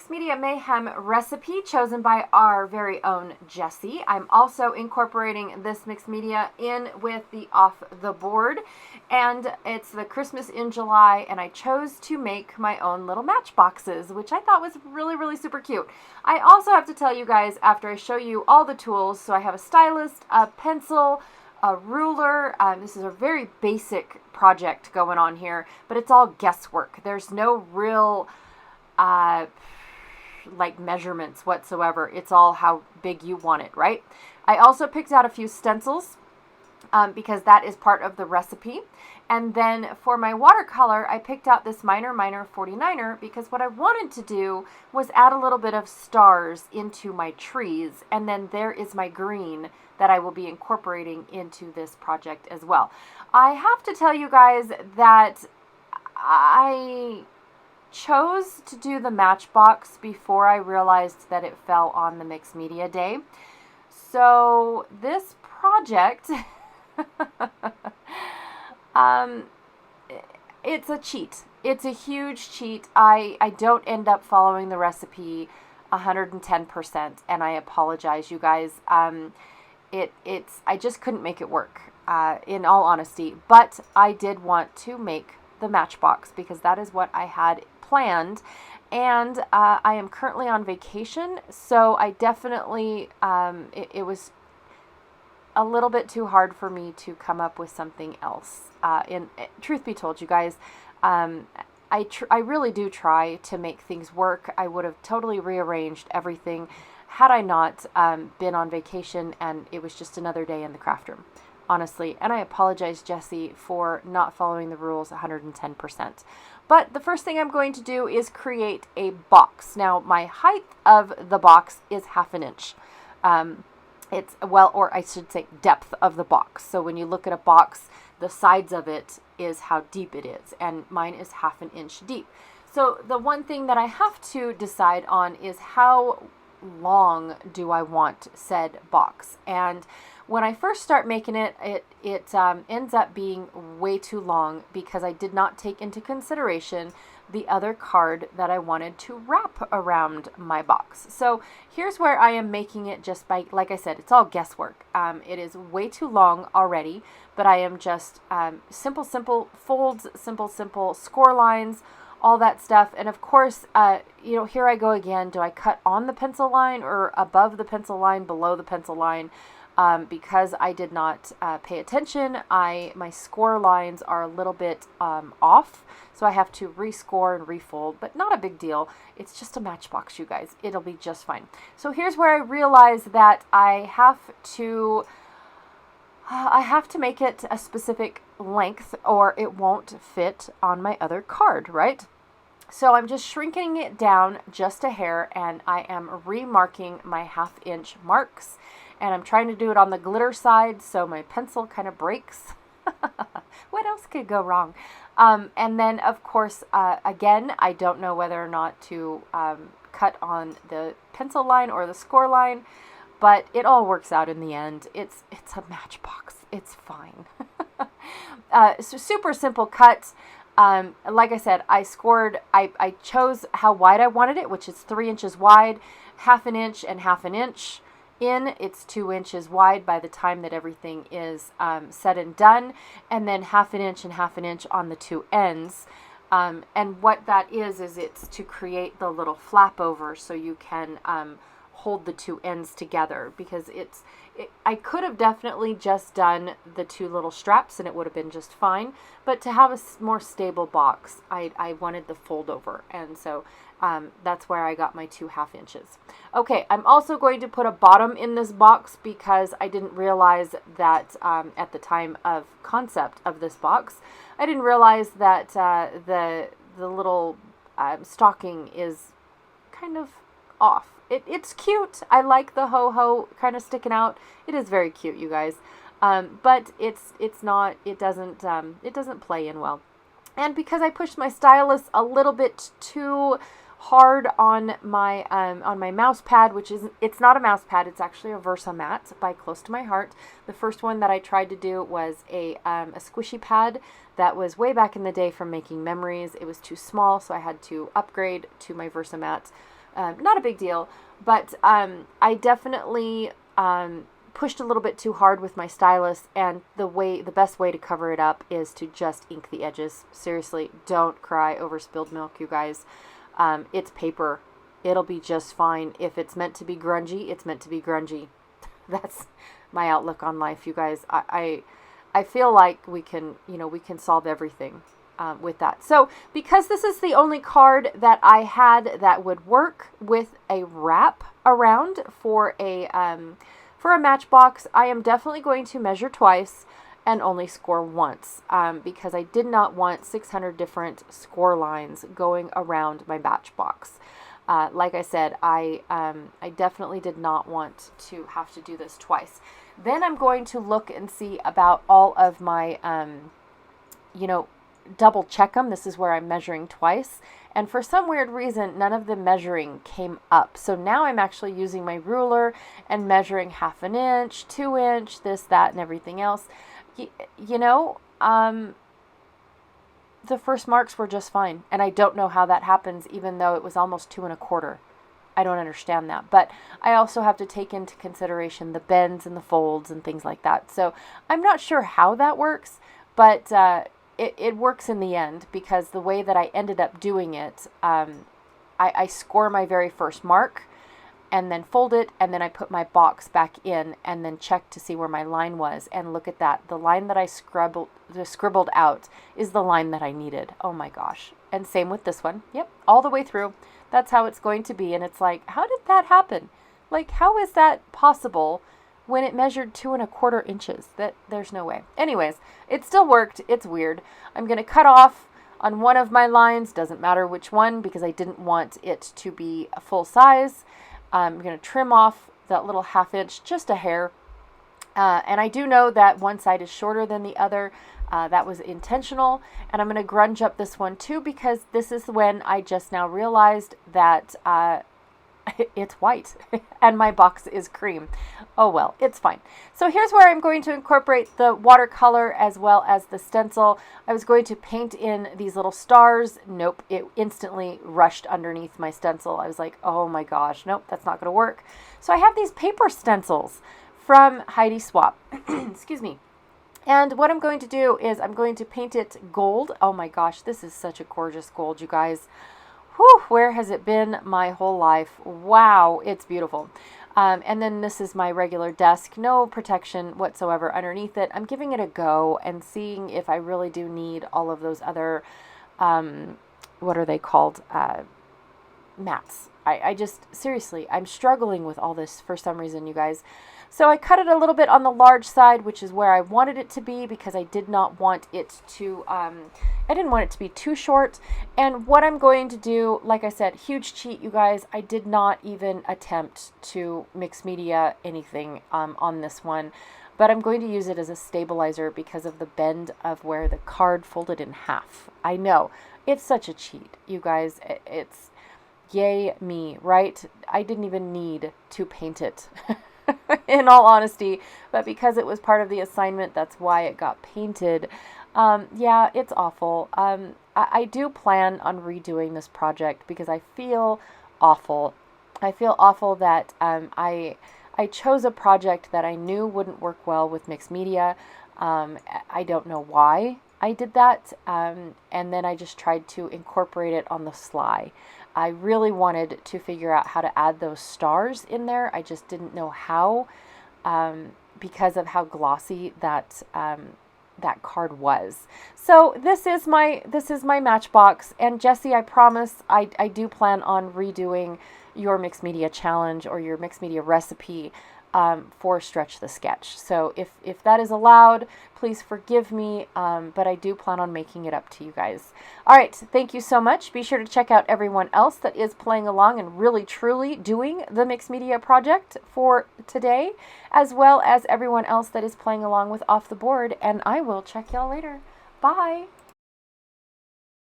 Mixed Media Mayhem recipe chosen by our very own Jessie. I'm also incorporating this mixed media in with the Off the Board, and it's the Christmas in July, and I chose to make my own little matchboxes, which I thought was really, really super cute. I also have to tell you guys, after I show you all the tools, so I have a stylus, a pencil, a ruler. This is a very basic project going on here, but it's all guesswork. There's no real like measurements whatsoever. It's all how big you want it, right? I also picked out a few stencils because that is part of the recipe. And then for my watercolor, I picked out this Minor 49er because what I wanted to do was add a little bit of stars into my trees. And then there is my green that I will be incorporating into this project as well. I have to tell you guys that I chose to do the matchbox before I realized that it fell on the mixed media day. So this project, it's a cheat. It's a huge cheat. I don't end up following the recipe 110%, and I apologize, you guys. I just couldn't make it work, in all honesty. But I did want to make the matchbox because that is what I had planned, and I am currently on vacation, so I definitely it was a little bit too hard for me to come up with something else. Truth be told, you guys, I really do try to make things work. I would have totally rearranged everything had I not been on vacation and it was just another day in the craft room, honestly. And I apologize, Jessie, for not following the rules 110%. But the first thing I'm going to do is create a box. Now, my height of the box is 1/2 inch. Or I should say depth of the box. So when you look at a box, the sides of it is how deep it is. And mine is 1/2 inch deep. So the one thing that I have to decide on is how long do I want said box. And when I first start making it, it ends up being way too long because I did not take into consideration the other card that I wanted to wrap around my box. So here's where I am making it just by, like I said, it's all guesswork. It is way too long already, but I am just simple folds, simple score lines, all that stuff. And of course, here I go again. Do I cut on the pencil line or above the pencil line, below the pencil line? Because I did not pay attention, my score lines are a little bit off, so I have to rescore and refold, but not a big deal. It's just a matchbox, you guys. It'll be just fine. So here's where I realize that I have to make it a specific length or it won't fit on my other card, right? So I'm just shrinking it down just a hair, and I am remarking my 1/2 inch marks. And I'm trying to do it on the glitter side so my pencil kind of breaks. What else could go wrong? And then, of course, again, I don't know whether or not to cut on the pencil line or the score line, but it all works out in the end. It's a matchbox. It's fine. So super simple cuts. Like I said, I chose how wide I wanted it, which is 3 inches wide, 1/2 inch and 1/2 inch. It's 2 inches wide by the time that everything is said and done, and then 1/2 inch and 1/2 inch on the two ends. And what that is it's to create the little flap over so you can hold the two ends together, because I could have definitely just done the two little straps and it would have been just fine, but to have a more stable box, I wanted the fold over, and so that's where I got my 2 1/2 inches. Okay, I'm also going to put a bottom in this box because I didn't realize that at the time of concept of this box, I didn't realize that the little stocking is kind of off. It's cute. I like the ho-ho kind of sticking out. It is very cute, you guys. But it doesn't play in well. And because I pushed my stylus a little bit too hard on my mouse pad, it's not a mouse pad, it's actually a Versamat by Close to My Heart. The first one that I tried to do was a squishy pad that was way back in the day from Making Memories. It was too small, so I had to upgrade to my Versamat Not a big deal, but I definitely pushed a little bit too hard with my stylus, and the best way to cover it up is to just ink the edges. Seriously, don't cry over spilled milk, you guys. It's paper. It'll be just fine. If it's meant to be grungy, it's meant to be grungy. That's my outlook on life, you guys. I feel like we can solve everything with that. So because this is the only card that I had that would work with a wrap around for a matchbox, I am definitely going to measure twice and only score once, because I did not want 600 different score lines going around my matchbox. Like I said, I definitely did not want to have to do this twice. Then I'm going to look and see about all of my, double check them. This is where I'm measuring twice. And for some weird reason, none of the measuring came up. So now I'm actually using my ruler and measuring 1/2 inch, 2 inch, this, that, and everything else. The first marks were just fine. And I don't know how that happens, even though it was almost 2 1/4. I don't understand that. But I also have to take into consideration the bends and the folds and things like that. So I'm not sure how that works, but it works in the end, because the way that I ended up doing it, I score my very first mark and then fold it, and then I put my box back in and then check to see where my line was. And look at that. The line that I scribbled out is the line that I needed. Oh my gosh. And same with this one. Yep, all the way through. That's how it's going to be. And it's like, how did that happen? Like, how is that possible when it measured 2 1/4 inches? There's no way. Anyways, it still worked. It's weird. I'm going to cut off on one of my lines. Doesn't matter which one, because I didn't want it to be a full size. I'm going to trim off that little 1/2 inch, just a hair. And I do know that one side is shorter than the other. That was intentional. And I'm going to grunge up this one too, because this is when I just now realized that it's white and my box is cream. Oh well, it's fine. So here's where I'm going to incorporate the watercolor as well as the stencil. I was going to paint in these little stars. Nope, it instantly rushed underneath my stencil. I was like, oh my gosh, nope, that's not going to work. So I have these paper stencils from Heidi Swap. Excuse me. And what I'm going to do is I'm going to paint it gold. Oh my gosh, this is such a gorgeous gold, you guys. Whew, where has it been my whole life? Wow, it's beautiful. And then this is my regular desk, no protection whatsoever underneath it. I'm giving it a go and seeing if I really do need all of those other, what are they called? Mats. I just, seriously, I'm struggling with all this for some reason, you guys. So I cut it a little bit on the large side, which is where I wanted it to be, because I did not want it to, I didn't want it to be too short. And what I'm going to do, like I said, huge cheat, you guys, I did not even attempt to mix media anything on this one. But I'm going to use it as a stabilizer because of the bend of where the card folded in half. I know, it's such a cheat, you guys. It's yay me, right? I didn't even need to paint it. In all honesty, but because it was part of the assignment, that's why it got painted. Yeah, it's awful. I do plan on redoing this project because I feel awful. I feel awful that I chose a project that I knew wouldn't work well with mixed media. I don't know why I did that, and then I just tried to incorporate it on the sly. I really wanted to figure out how to add those stars in there. I just didn't know how, because of how glossy that that card was. So this is my matchbox. And Jessie, I promise I do plan on redoing your mixed media challenge or your mixed media recipe for Stretch the Sketch. So if that is allowed, please forgive me, but I do plan on making it up to you guys. All right, thank you so much. Be sure to check out everyone else that is playing along and really truly doing the mixed media project for today, as well as everyone else that is playing along with Off the Board, and I will check y'all later. Bye.